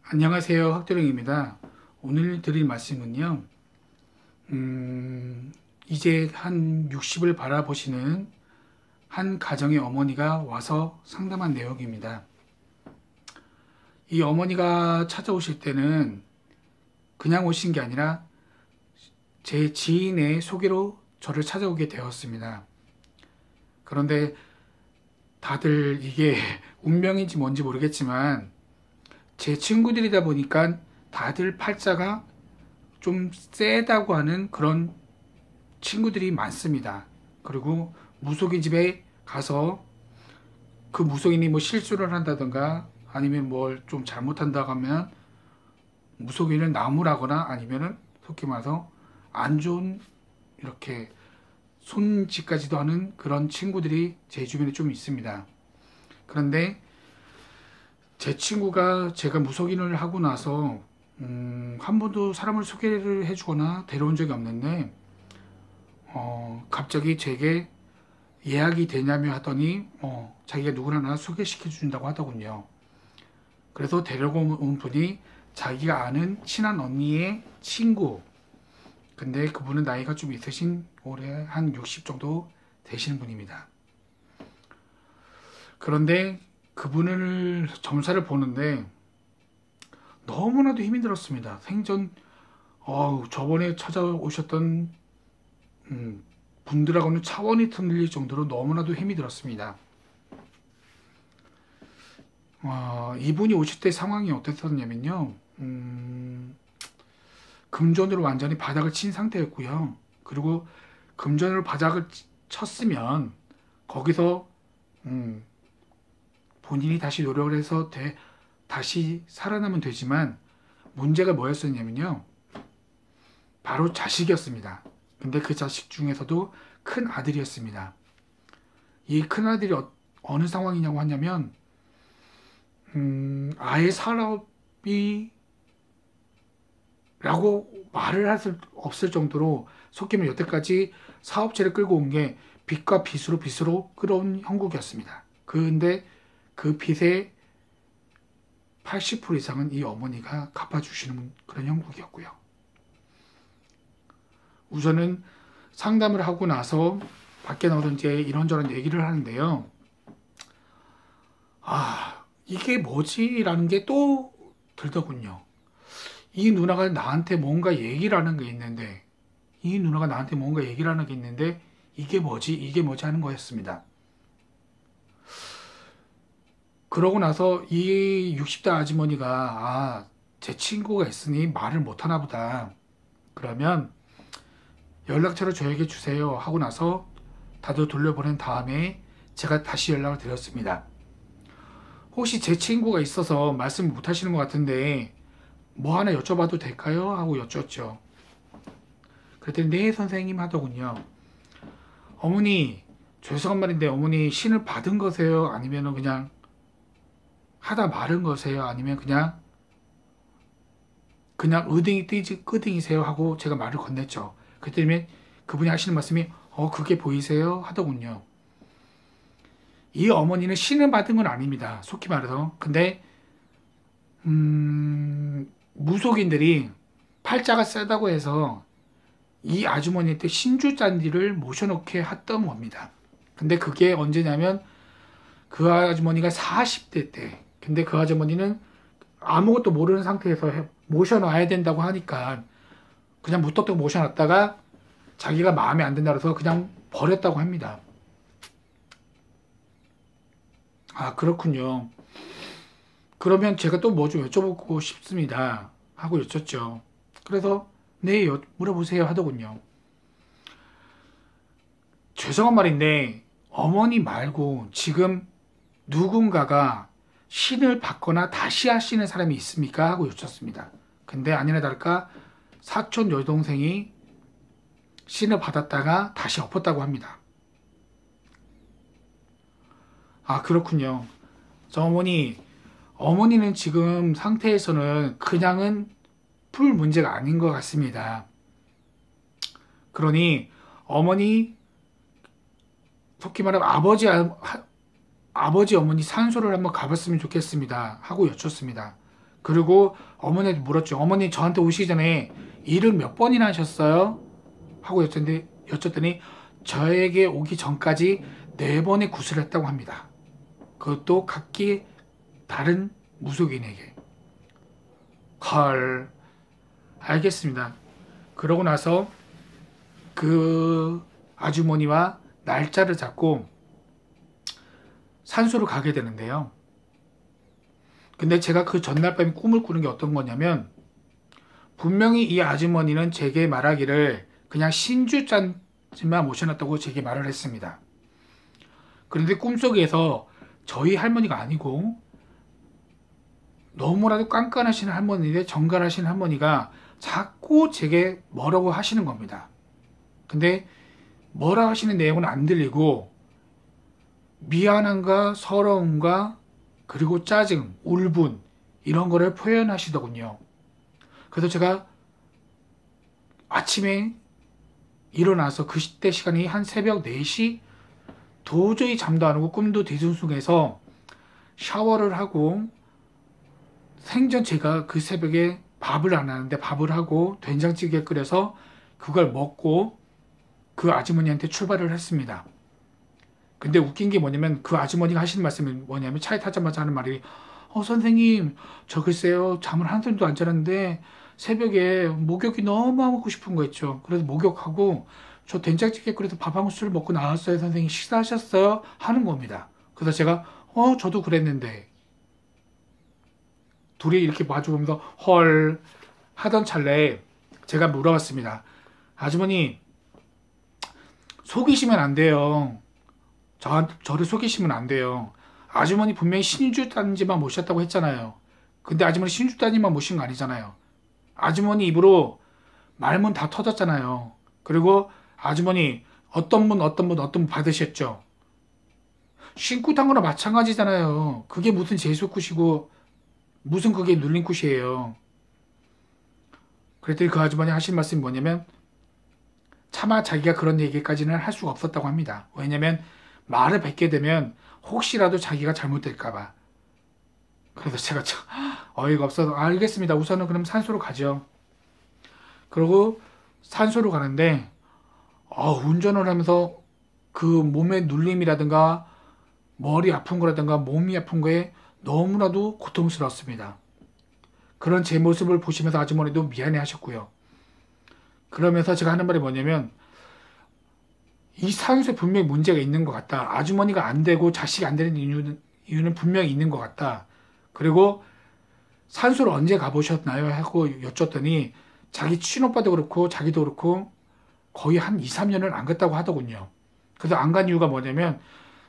안녕하세요. 학도령입니다. 오늘 드릴 말씀은요, 이제 한 60을 바라보시는 한 가정의 어머니가 와서 상담한 내용입니다. 이 어머니가 찾아오실 때는 그냥 오신 게 아니라 제 지인의 소개로 저를 찾아오게 되었습니다. 그런데 다들 이게 운명인지 뭔지 모르겠지만 제 친구들이다 보니까 다들 팔자가 좀 세다고 하는 그런 친구들이 많습니다. 그리고 무속인 집에 가서 그 무속인이 뭐 실수를 한다던가 아니면 뭘 좀 잘못한다고 하면 무속인을 나무라거나 아니면은 속히 말해서 안 좋은 이렇게 손짓까지도 하는 그런 친구들이 제 주변에 좀 있습니다. 그런데 제 친구가 제가 무속인을 하고 나서 한 번도 사람을 소개를 해주거나 데려온 적이 없는데 갑자기 제게 예약이 되냐며 하더니 자기가 누구나 나 소개시켜 준다고 하더군요. 그래서 데려온 분이 자기가 아는 친한 언니의 친구. 근데 그분은 나이가 좀 있으신 올해 한 60 정도 되시는 분입니다. 그런데 그분을 점사를 보는데 너무나도 힘이 들었습니다. 생전 저번에 찾아오셨던 분들하고는 차원이 틀릴 정도로 너무나도 힘이 들었습니다. 이분이 오실 때 상황이 어땠었냐면요. 금전으로 완전히 바닥을 친 상태였고요. 그리고 금전으로 바닥을 쳤으면 거기서 본인이 다시 노력을 해서 다시 살아나면 되지만 문제가 뭐였었냐면요. 바로 자식이었습니다. 근데 그 자식 중에서도 큰 아들이었습니다. 이 큰 아들이 어느 상황이냐고 하냐면 아예 사업이 라고 말을 할 수 없을 정도로 속기면 여태까지 사업체를 끌고 온 게 빚과 빚으로 끌어온 형국이었습니다. 근데 그 빚의 80% 이상은 이 어머니가 갚아주시는 그런 형국이었고요. 우선은 상담을 하고 나서 밖에 나와서 이제 이런저런 얘기를 하는데요. 이게 뭐지? 라는 게 또 들더군요. 이 누나가 나한테 뭔가 얘기를 하는 게 있는데, 이게 뭐지 하는 거였습니다. 그러고 나서 이 60대 아주머니가 제 친구가 있으니 말을 못 하나 보다. 그러면 연락처를 저에게 주세요 하고 나서 다들 돌려보낸 다음에 제가 다시 연락을 드렸습니다. 혹시 제 친구가 있어서 말씀 못 하시는 것 같은데 뭐 하나 여쭤봐도 될까요? 하고 여쭈었죠. 그랬더니 네 선생님 하더군요. 어머니 죄송한 말인데 어머니 신을 받은 거세요? 아니면 그냥 하다 마른 거세요? 아니면 그냥 의등이 끄등이세요? 하고 제가 말을 건넸죠. 그랬더니 그분이 하시는 말씀이 그게 보이세요? 하더군요. 이 어머니는 신을 받은 건 아닙니다. 속히 말해서. 근데 무속인들이 팔자가 세다고 해서 이 아주머니한테 신주잔디를 모셔놓게 했던 겁니다. 근데 그게 언제냐면 그 아주머니가 40대 때. 근데 그 아주머니는 아무것도 모르는 상태에서 모셔놔야 된다고 하니까 그냥 무턱대고 모셔놨다가 자기가 마음에 안 든다 그래서 그냥 버렸다고 합니다. 그렇군요. 그러면 제가 또 뭐 좀 여쭤보고 싶습니다. 하고 여쭙죠. 그래서 네, 물어보세요 하더군요. 죄송한 말인데 어머니 말고 지금 누군가가 신을 받거나 다시 하시는 사람이 있습니까? 하고 여쭙습니다. 근데 아니나 다를까 사촌 여동생이 신을 받았다가 다시 엎었다고 합니다. 그렇군요. 저 어머니는 지금 상태에서는 그냥은 풀 문제가 아닌 것 같습니다. 그러니 어머니 속히 말하면 아버지 어머니 산소를 한번 가봤으면 좋겠습니다 하고 여쭙습니다. 그리고 어머니한테 물었죠. 어머니 저한테 오시기 전에 일을 몇 번이나 하셨어요? 하고 여쭸더니 저에게 오기 전까지 4번의 굿을 했다고 합니다. 그것도 각기 다른 무속인에게. 헐, 알겠습니다. 그러고 나서 그 아주머니와 날짜를 잡고 산소로 가게 되는데요. 근데 제가 그 전날 밤에 꿈을 꾸는 게 어떤 거냐면, 분명히 이 아주머니는 제게 말하기를 그냥 신주짠지만 모셔놨다고 제게 말을 했습니다. 그런데 꿈속에서 저희 할머니가 아니고 너무나도 깐깐하신 할머니인데, 정갈하신 할머니가 자꾸 제게 뭐라고 하시는 겁니다. 근데 뭐라 하시는 내용은 안 들리고 미안함과 서러움과 그리고 짜증, 울분 이런 거를 표현하시더군요. 그래서 제가 아침에 일어나서 그때 시간이 한 새벽 4시, 도저히 잠도 안 오고 꿈도 뒤숭숭해서 샤워를 하고, 생전 제가 그 새벽에 밥을 안 하는데 밥을 하고 된장찌개 끓여서 그걸 먹고 그 아주머니한테 출발을 했습니다. 근데 웃긴 게 뭐냐면, 그 아주머니가 하시는 말씀이 뭐냐면, 차에 타자마자 하는 말이 선생님, 저 글쎄요 잠을 한숨도 안 자는데 새벽에 목욕이 너무 하고 싶은 거 있죠. 그래서 목욕하고 저 된장찌개 끓여서 밥 한 그릇 먹고 나왔어요. 선생님 식사하셨어요? 하는 겁니다. 그래서 제가 저도 그랬는데. 둘이 이렇게 마주보면서 헐 하던 찰나에 제가 물어봤습니다. 아주머니, 속이시면 안 돼요. 저를 속이시면 안 돼요. 아주머니 분명히 신주 따님만 모셨다고 했잖아요. 근데 아주머니 신주 따님만 모신 거 아니잖아요. 아주머니 입으로 말문 다 터졌잖아요. 그리고 아주머니 어떤 분 받으셨죠? 신굿 한 거나 마찬가지잖아요. 그게 무슨 제수굿이고 무슨 그게 눌림굿이에요. 그랬더니 그 아주머니 하신 말씀이 뭐냐면, 차마 자기가 그런 얘기까지는 할 수가 없었다고 합니다. 왜냐면 말을 뱉게 되면 혹시라도 자기가 잘못될까봐. 그래서 제가 참 어이가 없어서 알겠습니다. 우선은 그럼 산소로 가죠. 그리고 산소로 가는데 운전을 하면서 그 몸의 눌림이라든가 머리 아픈 거라든가 몸이 아픈 거에 너무나도 고통스럽습니다. 그런 제 모습을 보시면서 아주머니도 미안해 하셨고요. 그러면서 제가 하는 말이 뭐냐면, 이 산소에 분명히 문제가 있는 것 같다. 아주머니가 안 되고 자식이 안 되는 이유는 분명히 있는 것 같다. 그리고 산소를 언제 가보셨나요? 하고 여쭸더니 자기 친오빠도 그렇고 자기도 그렇고 거의 한 2, 3년을 안 갔다고 하더군요. 그래서 안 간 이유가 뭐냐면,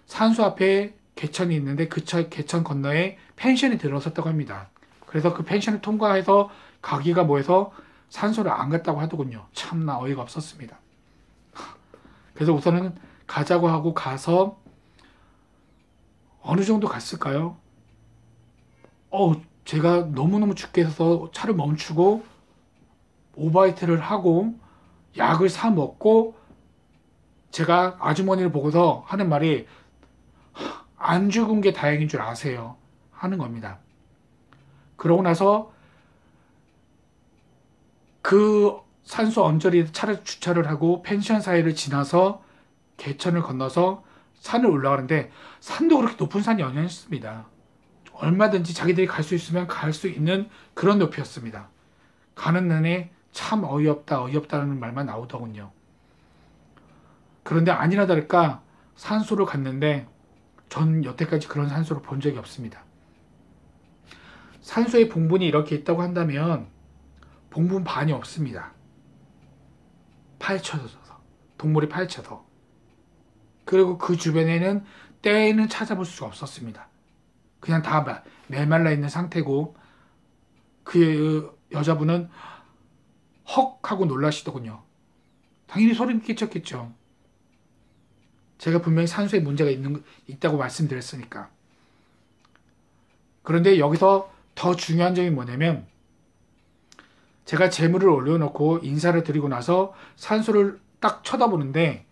산소 앞에 개천이 있는데 그 개천 건너에 펜션이 들어섰다고 합니다. 그래서 그 펜션을 통과해서 가기가 뭐해서 산소를 안 갔다고 하더군요. 참나 어이가 없었습니다. 그래서 우선은 가자고 하고 가서 어느 정도 갔을까요? 제가 너무너무 죽게 해서 차를 멈추고 오바이트를 하고 약을 사 먹고, 제가 아주머니를 보고서 하는 말이 안 죽은 게 다행인 줄 아세요? 하는 겁니다. 그러고 나서 그 산소 언저리에 차를 주차를 하고 펜션 사이를 지나서 개천을 건너서 산을 올라가는데, 산도 그렇게 높은 산이 아니었습니다. 얼마든지 자기들이 갈 수 있으면 갈 수 있는 그런 높이였습니다. 가는 내내 참 어이없다는 말만 나오더군요. 그런데 아니나 다를까 산소를 갔는데, 전 여태까지 그런 산소를 본 적이 없습니다. 산소에 봉분이 이렇게 있다고 한다면 봉분 반이 없습니다. 파헤쳐서, 동물이 파헤쳐서. 그리고 그 주변에는 때는 찾아볼 수가 없었습니다. 그냥 다 메말라 있는 상태고, 그 여자분은 헉 하고 놀라시더군요. 당연히 소름 끼쳤겠죠. 제가 분명히 산소에 문제가 있다고 말씀드렸으니까. 그런데 여기서 더 중요한 점이 뭐냐면, 제가 재물을 올려놓고 인사를 드리고 나서 산소를 딱 쳐다보는데,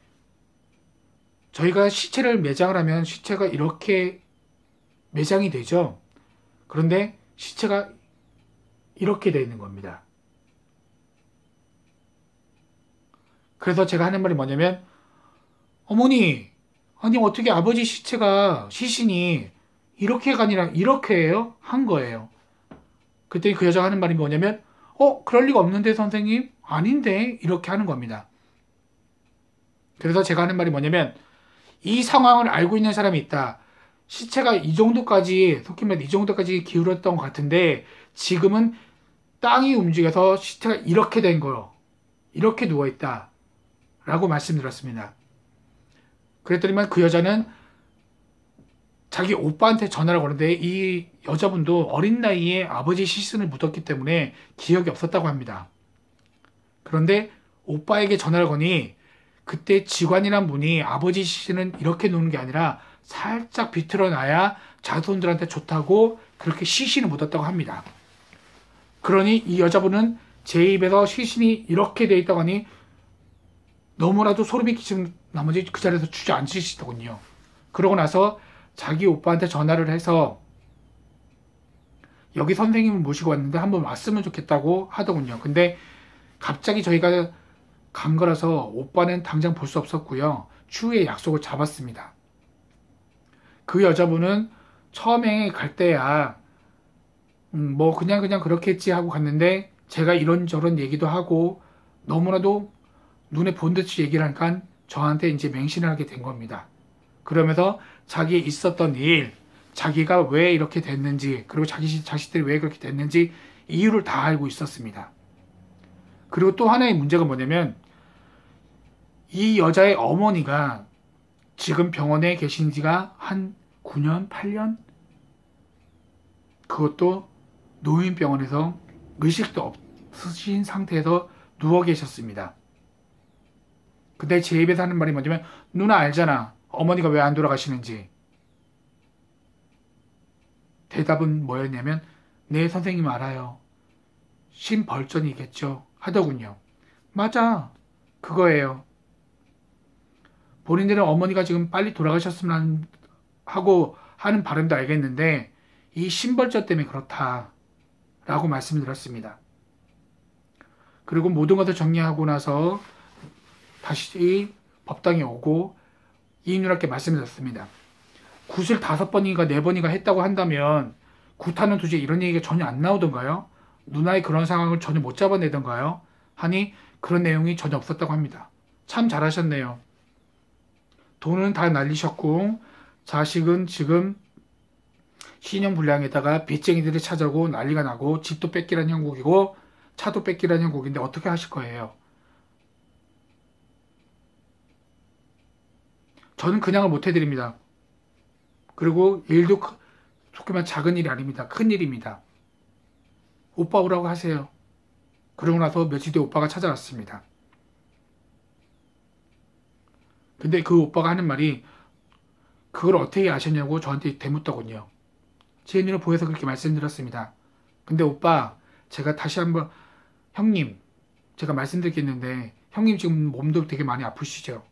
저희가 시체를 매장을 하면 시체가 이렇게 매장이 되죠. 그런데 시체가 이렇게 돼 있는 겁니다. 그래서 제가 하는 말이 뭐냐면, 어머니, 아니 어떻게 아버지 시체가 시신이 이렇게가 아니라 이렇게 해요? 한 거예요. 그때 그 여자가 하는 말이 뭐냐면, 그럴 리가 없는데 선생님? 아닌데? 이렇게 하는 겁니다. 그래서 제가 하는 말이 뭐냐면, 이 상황을 알고 있는 사람이 있다. 시체가 이 정도까지, 속히 말해 이 정도까지 기울었던 것 같은데, 지금은 땅이 움직여서 시체가 이렇게 된 거요. 이렇게 누워있다. 라고 말씀드렸습니다. 그랬더니만 그 여자는 자기 오빠한테 전화를 거는데 이 여자분도 어린 나이에 아버지 시신을 묻었기 때문에 기억이 없었다고 합니다. 그런데 오빠에게 전화를 거니 그때 직원이란 분이 아버지 시신은 이렇게 놓는 게 아니라 살짝 비틀어 놔야 자손들한테 좋다고 그렇게 시신을 묻었다고 합니다. 그러니 이 여자분은 제 입에서 시신이 이렇게 돼 있다고 하니 너무나도 소름이 끼치는 나머지 그 자리에서 주저앉으시더군요. 그러고 나서 자기 오빠한테 전화를 해서 여기 선생님을 모시고 왔는데 한번 왔으면 좋겠다고 하더군요. 근데 갑자기 저희가 간 거라서 오빠는 당장 볼 수 없었고요. 추후에 약속을 잡았습니다. 그 여자분은 처음에 갈 때야 뭐 그냥 그렇게 했지 하고 갔는데 제가 이런저런 얘기도 하고 너무나도 눈에 본 듯이 얘기를 하니까 저한테 이제 맹신을 하게 된 겁니다. 그러면서 자기의 있었던 일, 자기가 왜 이렇게 됐는지, 그리고 자식들이 왜 그렇게 됐는지 이유를 다 알고 있었습니다. 그리고 또 하나의 문제가 뭐냐면 이 여자의 어머니가 지금 병원에 계신 지가 한 9년, 8년? 그것도 노인병원에서 의식도 없으신 상태에서 누워 계셨습니다. 근데 제 입에서 하는 말이 뭐냐면 누나 알잖아. 어머니가 왜 안 돌아가시는지. 대답은 뭐였냐면 네 선생님 알아요. 심벌전이겠죠 하더군요. 맞아. 그거예요. 본인들은 어머니가 지금 빨리 돌아가셨으면 하고 하는 바람도 알겠는데 이 심벌전 때문에 그렇다라고 말씀드렸습니다. 그리고 모든 것을 정리하고 나서 다시 법당에 오고 이인율학께 말씀드렸습니다. 굿을 5번인가 4번인가 했다고 한다면 굿하는 도저히 이런 얘기가 전혀 안 나오던가요? 누나의 그런 상황을 전혀 못 잡아내던가요? 하니 그런 내용이 전혀 없었다고 합니다. 참 잘하셨네요. 돈은 다 날리셨고 자식은 지금 신용불량에다가 빚쟁이들이 찾아오고 난리가 나고 집도 뺏기란 형국이고 차도 뺏기란 형국인데 어떻게 하실 거예요? 저는 그냥을 못 해드립니다. 그리고 일도 속히 말해 작은 일이 아닙니다. 큰 일입니다. 오빠 오라고 하세요. 그러고 나서 며칠 뒤에 오빠가 찾아왔습니다. 근데 그 오빠가 하는 말이 그걸 어떻게 아셨냐고 저한테 대묻더군요. 제 눈을 보여서 그렇게 말씀드렸습니다. 근데 오빠 제가 다시 한번 형님 제가 말씀드리겠는데 형님 지금 몸도 되게 많이 아프시죠?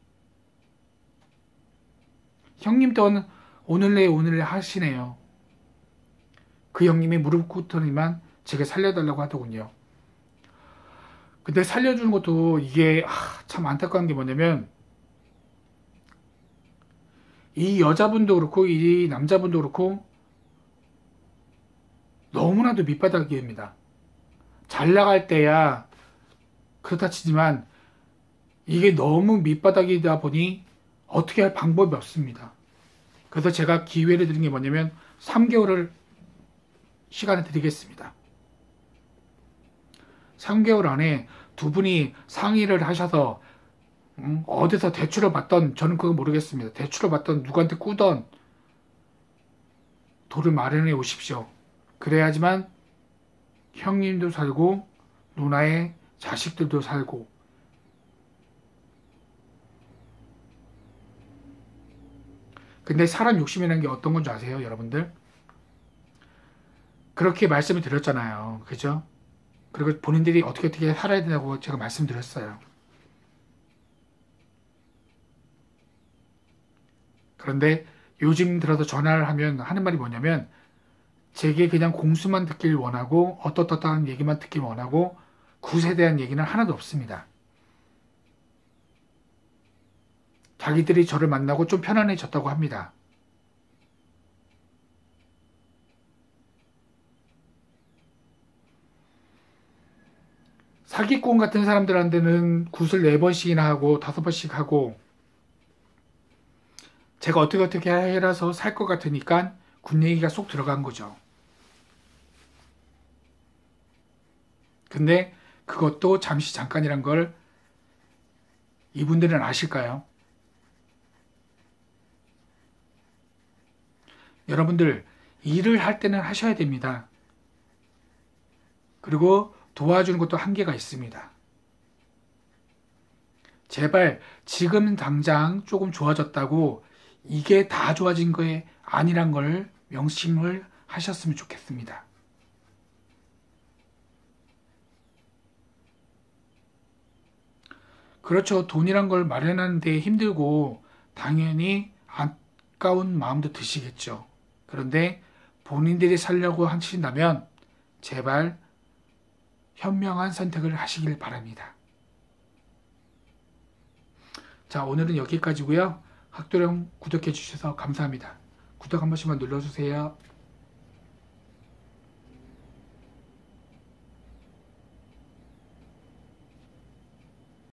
형님 또한 오늘 내일 하시네요. 그 형님이 무릎 꿇더니만 제가 살려달라고 하더군요. 근데 살려주는 것도 이게 참 안타까운 게 뭐냐면 이 여자분도 그렇고 이 남자분도 그렇고 너무나도 밑바닥입니다. 잘 나갈 때야 그렇다 치지만 이게 너무 밑바닥이다 보니 어떻게 할 방법이 없습니다. 그래서 제가 기회를 드린 게 뭐냐면 3개월을 시간을 드리겠습니다. 3개월 안에 두 분이 상의를 하셔서 어디서 대출을 받던 저는 그거 모르겠습니다. 대출을 받던 누구한테 꾸던 돈을 마련해 오십시오. 그래야지만 형님도 살고 누나의 자식들도 살고 근데 사람 욕심이라는 게 어떤 건지 아세요, 여러분들? 그렇게 말씀을 드렸잖아요. 그죠? 그리고 본인들이 어떻게 살아야 된다고 제가 말씀드렸어요. 그런데 요즘 들어서 전화를 하면 하는 말이 뭐냐면 제게 그냥 공수만 듣길 원하고 어떻다는 얘기만 듣길 원하고 굿에 대한 얘기는 하나도 없습니다. 자기들이 저를 만나고 좀 편안해졌다고 합니다. 사기꾼 같은 사람들한테는 굿을 4번씩이나 하고 5번씩 하고 제가 어떻게 해라서 살 것 같으니까 굿 얘기가 쏙 들어간 거죠. 근데 그것도 잠시 잠깐이란 걸 이분들은 아실까요? 여러분들 일을 할 때는 하셔야 됩니다. 그리고 도와주는 것도 한계가 있습니다. 제발 지금 당장 조금 좋아졌다고 이게 다 좋아진 거에 아니란 걸 명심을 하셨으면 좋겠습니다. 그렇죠. 돈이란 걸 마련하는데 힘들고 당연히 아까운 마음도 드시겠죠. 그런데 본인들이 살려고 하신다면 제발 현명한 선택을 하시길 바랍니다. 자, 오늘은 여기까지고요. 학도령 구독해 주셔서 감사합니다. 구독 한 번씩만 눌러주세요.